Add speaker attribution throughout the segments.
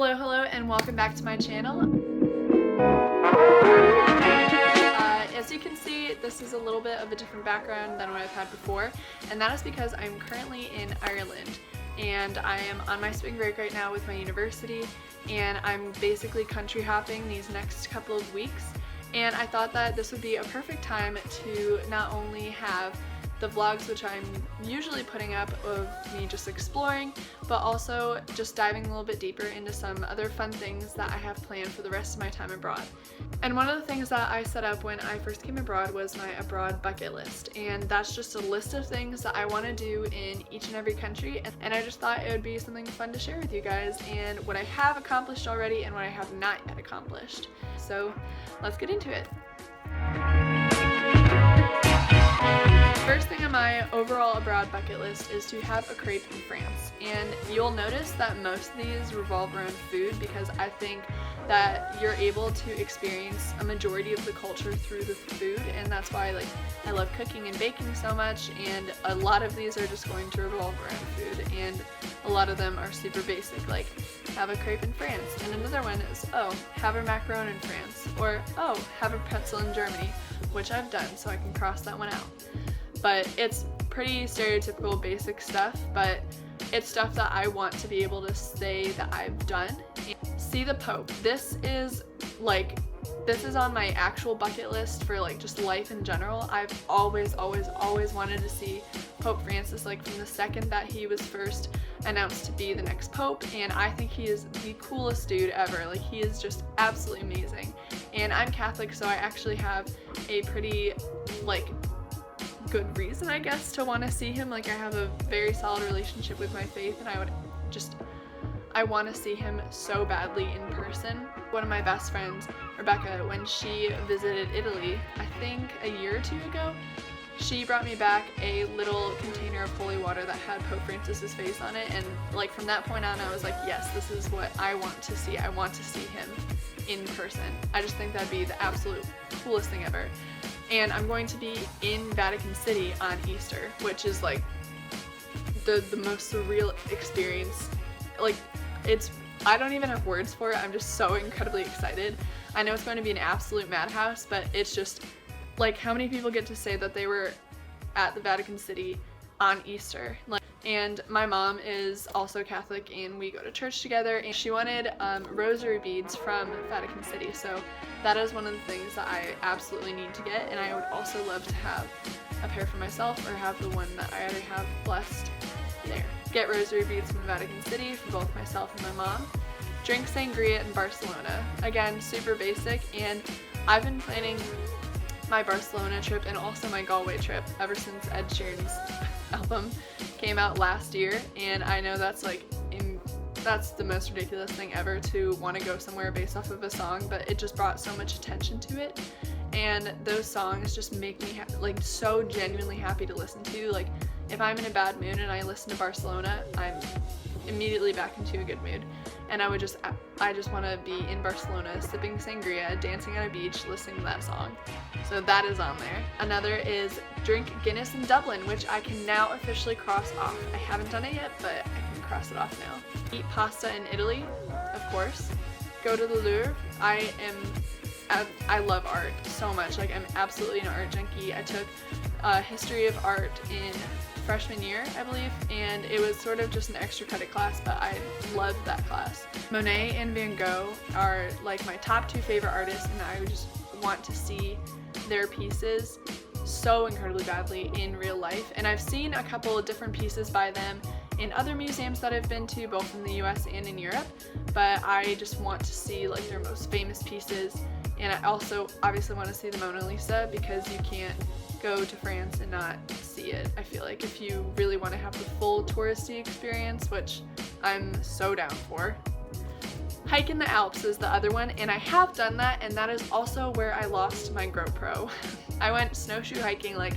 Speaker 1: Hello, and welcome back to my channel. As you can see, this is a little bit of a different background than what I've had before, and that is because I'm currently in Ireland, and I am on my spring break right now with my university, and I'm basically country hopping these next couple of weeks, and I thought that this would be a perfect time to not only have the vlogs, which I'm usually putting up of me just exploring, but also just diving a little bit deeper into some other fun things that I have planned for the rest of my time abroad. And one of the things that I set up when I first came abroad was my abroad bucket list, and that's just a list of things that I want to do in each and every country, and I just thought it would be something fun to share with you guys, and what I have accomplished already and what I have not yet accomplished. So let's get into it. First thing on my overall abroad bucket list is to have a crepe in France, and you'll notice that most of these revolve around food because I think that you're able to experience a majority of the culture through the food, and that's why I love cooking and baking so much, and a lot of these are just going to revolve around food, and a lot of them are super basic, like have a crepe in France, and another one is, oh, have a macaron in France, or oh, have a pretzel in Germany, which I've done, so I can cross that one out. But it's pretty stereotypical basic stuff, but it's stuff that I want to be able to say that I've done. See the Pope. This is on my actual bucket list for just life in general. I've always wanted to see Pope Francis, from the second that he was first announced to be the next pope, and I think he is the coolest dude ever. He is just absolutely amazing. And I'm Catholic, so I actually have a pretty good reason, I guess, to want to see him. I have a very solid relationship with my faith, and I want to see him so badly in person. One of my best friends, Rebecca, when she visited Italy, I think a year or two ago, she brought me back a little container of holy water that had Pope Francis's face on it, and from that point on I was like, yes, this is what I want to see. I want to see him in person. I just think that'd be the absolute coolest thing ever. And I'm going to be in Vatican City on Easter, which is the most surreal experience. I don't even have words for it. I'm just so incredibly excited. I know it's going to be an absolute madhouse, but it's just how many people get to say that they were at the Vatican City on Easter? And my mom is also Catholic, and we go to church together, and she wanted rosary beads from Vatican City, so that is one of the things that I absolutely need to get, and I would also love to have a pair for myself or have the one that I already have blessed there. Get rosary beads from Vatican City for both myself and my mom. Drink sangria in Barcelona. Again, super basic, and I've been planning my Barcelona trip and also my Galway trip ever since Ed Sheeran's album came out last year, and I know that's that's the most ridiculous thing ever to want to go somewhere based off of a song, but it just brought so much attention to it, and those songs just make me so genuinely happy to listen to. If I'm in a bad mood and I listen to Barcelona, I'm immediately back into a good mood, and I just want to be in Barcelona sipping sangria, dancing on a beach, listening to that song. So that is on there. Another is drink Guinness in Dublin, which I can now officially cross off. I haven't done it yet, but I can cross it off now. Eat pasta in Italy, of course. Go to the Louvre. I love art so much. I'm absolutely an art junkie. I took history of art in freshman year, I believe, and it was sort of just an extra credit class, but I loved that class. Monet and Van Gogh are my top two favorite artists, and I just want to see their pieces so incredibly badly in real life, and I've seen a couple of different pieces by them in other museums that I've been to, both in the US and in Europe, but I just want to see their most famous pieces, and I also obviously want to see the Mona Lisa because you can't go to France and not see it. I feel if you really want to have the full touristy experience, which I'm so down for. Hike in the Alps is the other one, and I have done that, and that is also where I lost my GoPro. I went snowshoe hiking I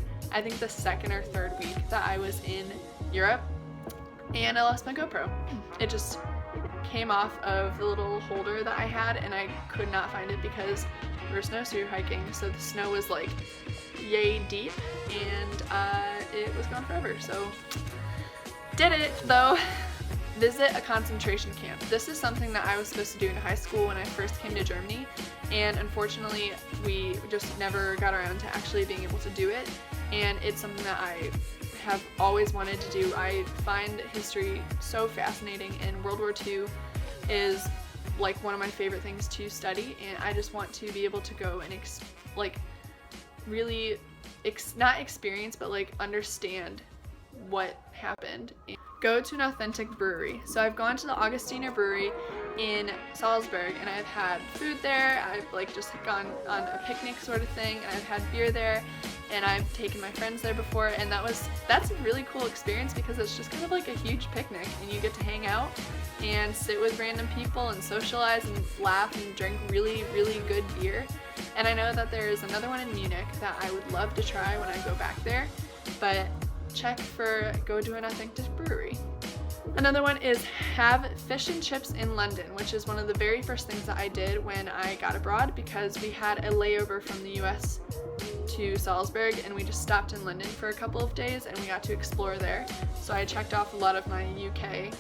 Speaker 1: think the second or third week that I was in Europe, and I lost my GoPro. It just came off of the little holder that I had, and I could not find it because we were snowshoe hiking, so the snow was yay deep, and it was gone forever. So did it though. visit a concentration camp. This is something that I was supposed to do in high school when I first came to Germany, and unfortunately we just never got around to actually being able to do it, and it's something that I have always wanted to do. I find history so fascinating, and World War II is like one of my favorite things to study, and I just want to be able to go and really not experience, but like understand what happened. Go to an authentic brewery. So I've gone to the Augustiner Brewery in Salzburg, and I've had food there. I've like just gone on a picnic sort of thing, and I've had beer there, and I've taken my friends there before, and that's a really cool experience because it's just kind of like a huge picnic, and you get to hang out and sit with random people and socialize and laugh and drink really, really good beer. And I know that there is another one in Munich that I would love to try when I go back there, but go to an authentic brewery. Another one is have fish and chips in London, which is one of the very first things that I did when I got abroad, because we had a layover from the US to Salzburg, and we just stopped in London for a couple of days and we got to explore there. So I checked off a lot of my UK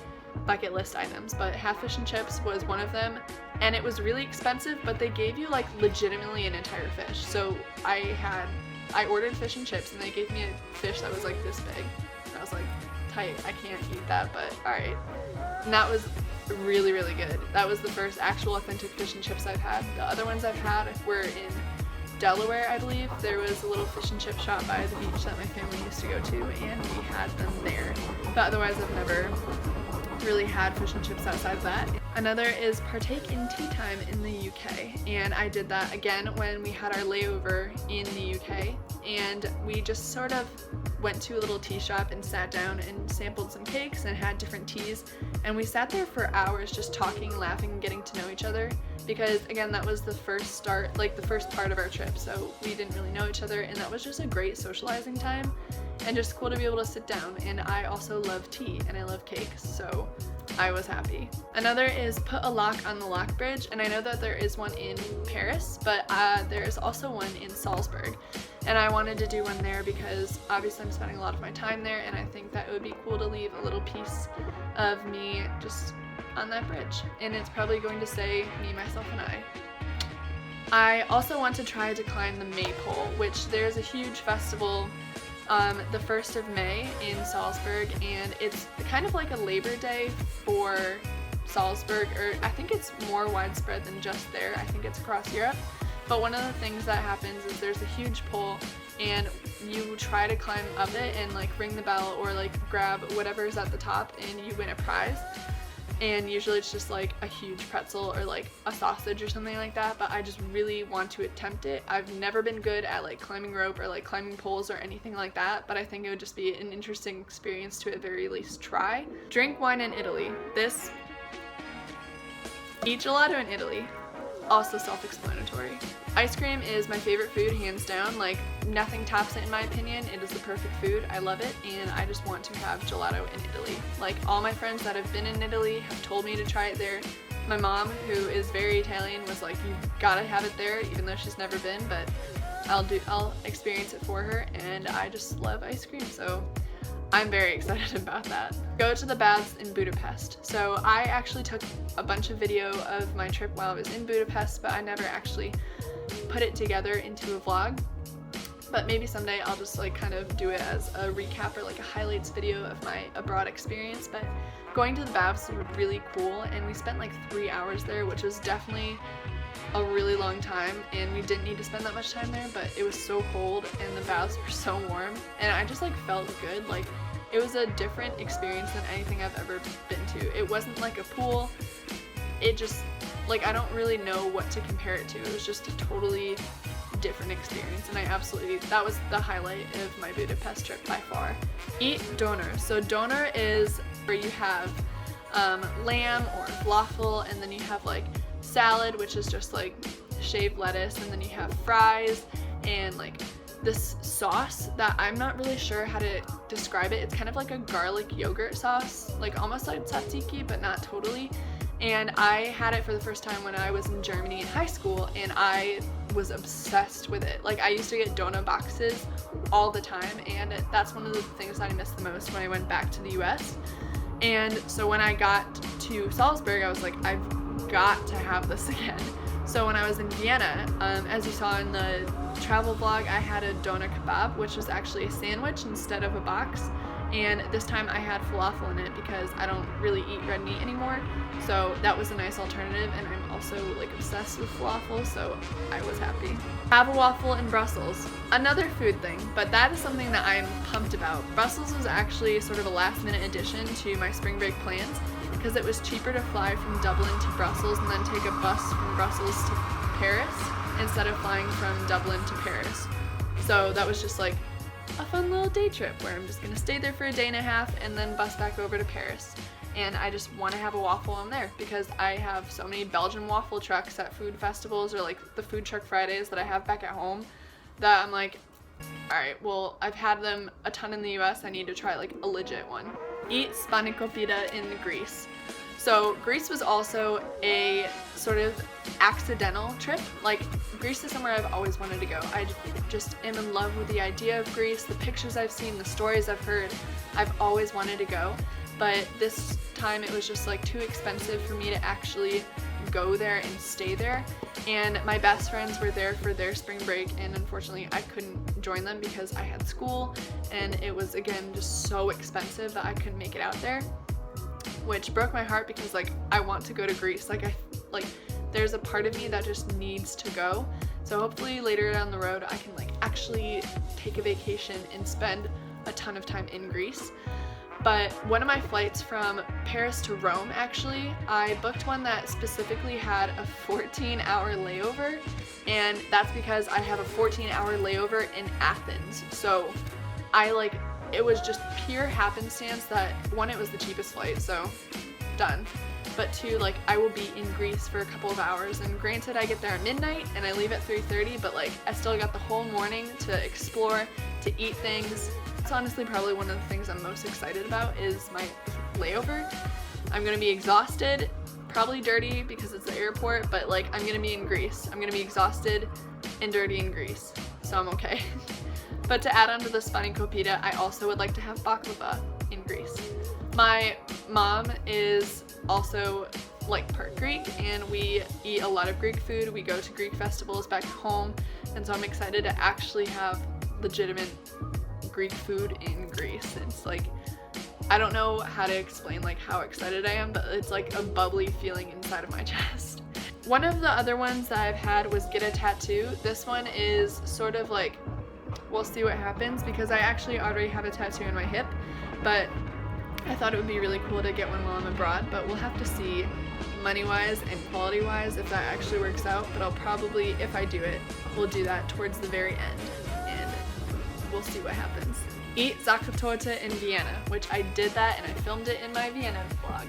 Speaker 1: bucket list items, but have fish and chips was one of them, and it was really expensive, but they gave you like legitimately an entire fish. So I ordered fish and chips, and they gave me a fish that was like this big. And I was like, tight, I can't eat that, but alright. And that was really, really good. That was the first actual authentic fish and chips I've had. The other ones I've had were in Delaware, I believe. There was a little fish and chip shop by the beach that my family used to go to, and we had them there. But otherwise, I've never really had fish and chips outside of that. Another is partake in tea time in the UK, and I did that again when we had our layover in the UK, and we just sort of went to a little tea shop and sat down and sampled some cakes and had different teas, and we sat there for hours just talking, laughing, and getting to know each other, because again, that was the first part of our trip, so we didn't really know each other, and that was just a great socializing time and just cool to be able to sit down. And I also love tea and I love cakes, so I was happy. Another is put a lock on the lock bridge, and I know that there is one in Paris, but there is also one in Salzburg, and I wanted to do one there because obviously I'm spending a lot of my time there, and I think that it would be cool to leave a little piece of me just on that bridge, and it's probably going to say me, myself, and I. I also want to try to climb the Maypole, which there's a huge festival the 1st of May in Salzburg, and it's kind of like a Labor Day for Salzburg, or I think it's more widespread than just there. I think it's across Europe. But one of the things that happens is there's a huge pole, and you try to climb up it and like ring the bell or like grab whatever's at the top, and you win a prize. And usually it's just like a huge pretzel or like a sausage or something like that, but I just really want to attempt it. I've never been good at like climbing rope or like climbing poles or anything like that, but I think it would just be an interesting experience to at the very least try. Drink wine in Italy. Eat gelato in Italy. Also self-explanatory. Ice cream is my favorite food, hands down. Like, nothing tops it in my opinion. It is the perfect food. I love it, and I just want to have gelato in Italy. Like, all my friends that have been in Italy have told me to try it there. My mom, who is very Italian, was like, you gotta have it there, even though she's never been, but I'll experience it for her, and I just love ice cream, so I'm very excited about that. Go to the baths in Budapest. So I actually took a bunch of video of my trip while I was in Budapest, but I never actually put it together into a vlog. But maybe someday I'll just like kind of do it as a recap or like a highlights video of my abroad experience. But going to the baths was really cool, and we spent like 3 hours there, which was definitely a really long time, and we didn't need to spend that much time there, but it was so cold and the baths were so warm, and I just like felt good. Like, it was a different experience than anything I've ever been to. It wasn't like a pool. It just, like, I don't really know what to compare it to. It was just a totally different experience, and that was the highlight of my Budapest trip by far. Eat Döner. So Döner is where you have lamb or falafel, and then you have like salad, which is just like shaved lettuce, and then you have fries and like this sauce that I'm not really sure how to describe it. It's kind of like a garlic yogurt sauce, like almost like tzatziki, but not totally. And I had it for the first time when I was in Germany in high school, and I was obsessed with it. Like, I used to get donut boxes all the time, and that's one of the things that I miss the most when I went back to the US. And so when I got to Salzburg, I was like, I've got to have this again. So when I was in Vienna, as you saw in the travel vlog, I had a doner kebab, which was actually a sandwich instead of a box. And this time I had falafel in it because I don't really eat red meat anymore. So that was a nice alternative, and I'm also like obsessed with falafel, so I was happy. Have a waffle in Brussels. Another food thing, but that is something that I'm pumped about. Brussels was actually sort of a last minute addition to my spring break plans because it was cheaper to fly from Dublin to Brussels and then take a bus from Brussels to Paris instead of flying from Dublin to Paris. So that was just like a fun little day trip where I'm just gonna stay there for a day and a half and then bus back over to Paris. And I just want to have a waffle on there because I have so many Belgian waffle trucks at food festivals or like the food truck Fridays that I have back at home that I'm like, alright, well, I've had them a ton in the US, I need to try like a legit one. Eat spanakopita in Greece. So Greece was also a sort of accidental trip. Like, Greece is somewhere I've always wanted to go. I just am in love with the idea of Greece, the pictures I've seen, the stories I've heard. I've always wanted to go. But this time it was just like too expensive for me to actually go there and stay there. And my best friends were there for their spring break, and unfortunately I couldn't join them because I had school, and it was again just so expensive that I couldn't make it out there, which broke my heart because like I want to go to Greece. Like there's a part of me that just needs to go. So hopefully later down the road I can like actually take a vacation and spend a ton of time in Greece. But one of my flights from Paris to Rome, actually, I booked one that specifically had a 14-hour layover, and that's because I have a 14-hour layover in Athens. So it was just pure happenstance that, one, it was the cheapest flight, so done. But two, like, I will be in Greece for a couple of hours, and granted I get there at midnight and I leave at 3:30, but like I still got the whole morning to explore, to eat things. It's honestly probably one of the things I'm most excited about is my layover. I'm gonna be exhausted, probably dirty because it's the airport, but like I'm gonna be in Greece. I'm gonna be exhausted and dirty in Greece, so I'm okay. But to add on to the spanakopita, I also would like to have baklava in Greece. My mom is also like part Greek, and we eat a lot of Greek food. We go to Greek festivals back home, and so I'm excited to actually have legitimate Greek food in Greece. It's like, I don't know how to explain like how excited I am, but it's like a bubbly feeling inside of my chest. One of the other ones that I've had was get a tattoo. This one is sort of like, we'll see what happens because I actually already have a tattoo in my hip, but I thought it would be really cool to get one while I'm abroad, but we'll have to see money-wise and quality-wise if that actually works out. But I'll probably, if I do it, we'll do that towards the very end, and we'll see what happens. Eat Zakatorte in Vienna, which I did that and I filmed it in my Vienna vlog.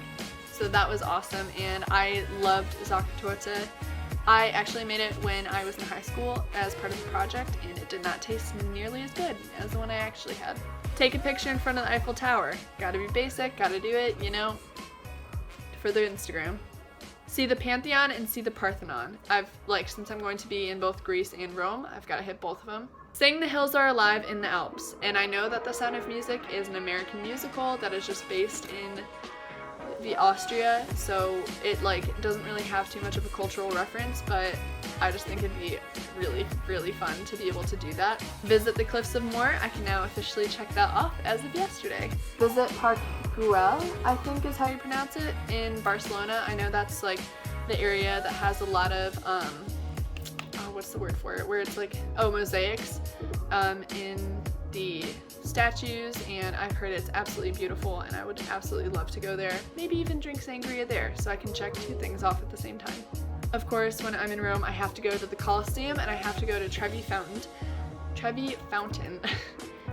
Speaker 1: So that was awesome, and I loved Zakatorte. I actually made it when I was in high school as part of the project, and it did not taste nearly as good as the one I actually had. Take a picture in front of the Eiffel Tower. Gotta be basic, gotta do it, you know, for the Instagram. See the Pantheon and see the Parthenon. Since I'm going to be in both Greece and Rome, I've gotta hit both of them. Sing The Hills Are Alive in the Alps. And I know that The Sound of Music is an American musical that is just based in the Austria, so it doesn't really have too much of a cultural reference, but I just think it'd be really, really fun to be able to do that. Visit the Cliffs of Moher. I can now officially check that off as of yesterday. Visit Park Güell, I think is how you pronounce it, in Barcelona. I know that's like the area that has a lot of what's the word for it, where it's like mosaics in the statues, and I've heard it's absolutely beautiful, and I would absolutely love to go there. Maybe even drink sangria there, so I can check two things off at the same time. Of course, when I'm in Rome, I have to go to the Colosseum, and I have to go to Trevi Fountain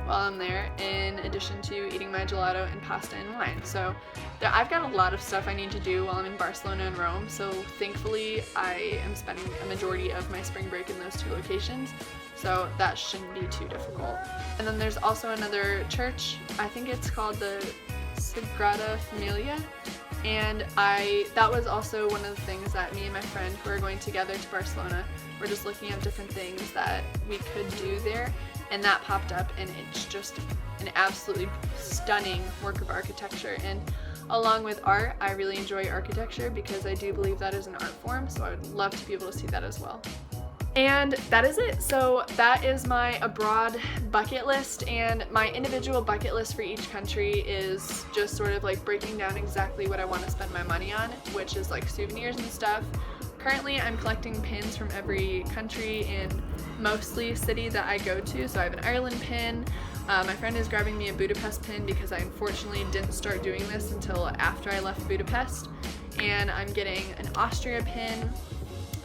Speaker 1: while I'm there, in addition to eating my gelato and pasta and wine. So I've got a lot of stuff I need to do while I'm in Barcelona and Rome, so thankfully I am spending a majority of my spring break in those two locations, so that shouldn't be too difficult. And then there's also another church, I think it's called the Sagrada Familia, and that was also one of the things that me and my friend who are going together to Barcelona were just looking at different things that we could do there, and that popped up, and it's just an absolutely stunning work of architecture, and along with art. I really enjoy architecture because I do believe that is an art form, so I would love to be able to see that as well. And that is it. So that is my abroad bucket list, and my individual bucket list for each country is just sort of like breaking down exactly what I want to spend my money on, which is like souvenirs and stuff. Currently I'm collecting pins from every country and mostly city that I go to. So I have an Ireland pin. My friend is grabbing me a Budapest pin because I unfortunately didn't start doing this until after I left Budapest. And I'm getting an Austria pin.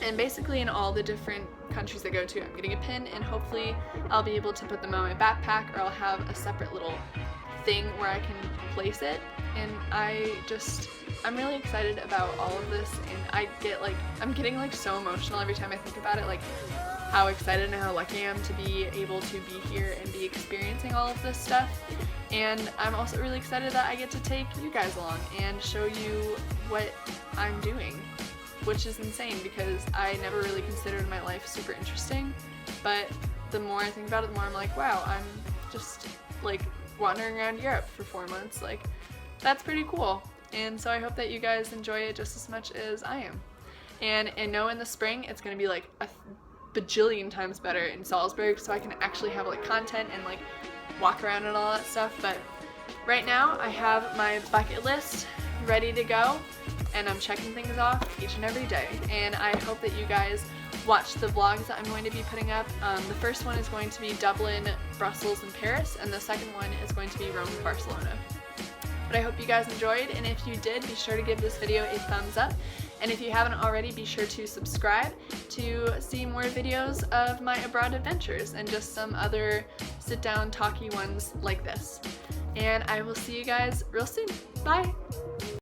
Speaker 1: And basically in all the different countries I go to, I'm getting a pin, and hopefully I'll be able to put them on my backpack, or I'll have a separate little thing where I can place it. And I'm really excited about all of this, and I'm getting like so emotional every time I think about it, like how excited and how lucky I am to be able to be here and be experiencing all of this stuff. And I'm also really excited that I get to take you guys along and show you what I'm doing, which is insane because I never really considered my life super interesting, but the more I think about it, the more I'm like, wow, I'm just like wandering around Europe for 4 months, like that's pretty cool. And so I hope that you guys enjoy it just as much as I am. And I know in the spring it's gonna be like a bajillion times better in Salzburg, so I can actually have like content and like walk around and all that stuff. But right now I have my bucket list ready to go, and I'm checking things off each and every day. And I hope that you guys watch the vlogs that I'm going to be putting up. The first one is going to be Dublin, Brussels, and Paris, and the second one is going to be Rome and Barcelona. But I hope you guys enjoyed, and if you did, be sure to give this video a thumbs up. And if you haven't already, be sure to subscribe to see more videos of my abroad adventures and just some other sit-down talky ones like this. And I will see you guys real soon. Bye!